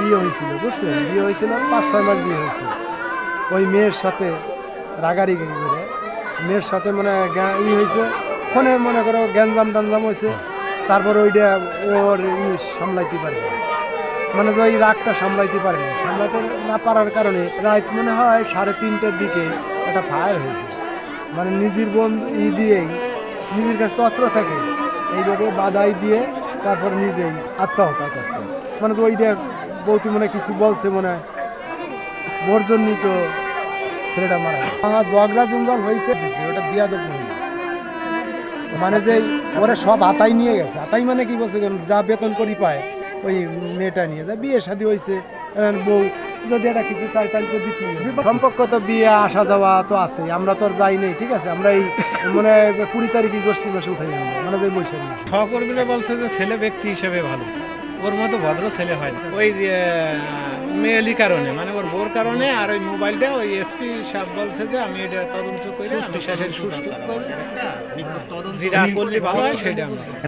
বিয়ে হয়েছিল, বুঝছেন? বিয়ে হয়েছিল 5-6 মাস বিয়ে হয়েছিল। ওই মেয়ের সাথে রাগারাগি করে মেয়ের সাথে মানে হয়েছে, ফোনে মনে করো গ্যাঞ্জাম টাঞ্জাম হয়েছে। তারপর ওইটা ওর সামলাইতে পারে না, মানে ওই রাগটা সামলাইতে পারে না। সামলাতে না পারার কারণে রাত মনে হয় 3:30টার দিকে একটা ফায়ার হয়েছে। মানে নিজের বোন দিয়েই নিজের কাছে তো অস্ত্র থাকে, এইভাবে বাধাই দিয়ে তারপর নিজেই আত্মহত্যা করছে। মানে ওইটা বৌতি মনে কিছু বলছে, মনে হয় ওর জন্যই তো ছেলেটা মারা গেছে। আমার ঝগড়া জঞ্জাল হয়েছে, ওটা বিয়াদব মহিলা। মানে যে ওরা সব আতাই নিয়ে গেছে। আতাই মানে কি বলছে, যা বেতন করি পায় ওই মেয়েটা নিয়ে যায়। বিয়ে শাদী হয়েছে, বউ যদি এটা কিছু চাই তাহলে তো দিতে হবে। সম্পর্ক তো বিয়ে আসা যাওয়া তো আছে, আমরা তো আর যাই নেই, ঠিক আছে? আমরা এই মানে 20 তারিখে গোষ্ঠী বসে উঠে গেলাম, মানে ওই বৈশাখ মাসে। সহকর্মীরা বলছে যে ছেলে ব্যক্তি হিসেবে ভালো, ওর মতো ভদ্র ছেলে হয় না। ওই মেয়েলি কারণে, মানে ওর বোর কারণে। আর ওই মোবাইলটা ওই এসপি সাহেব বলছে যে আমি এটা তদন্ত করে আমি শেষের সুস্থ করে যেটা করলে ভালো হয় সেটা আমরা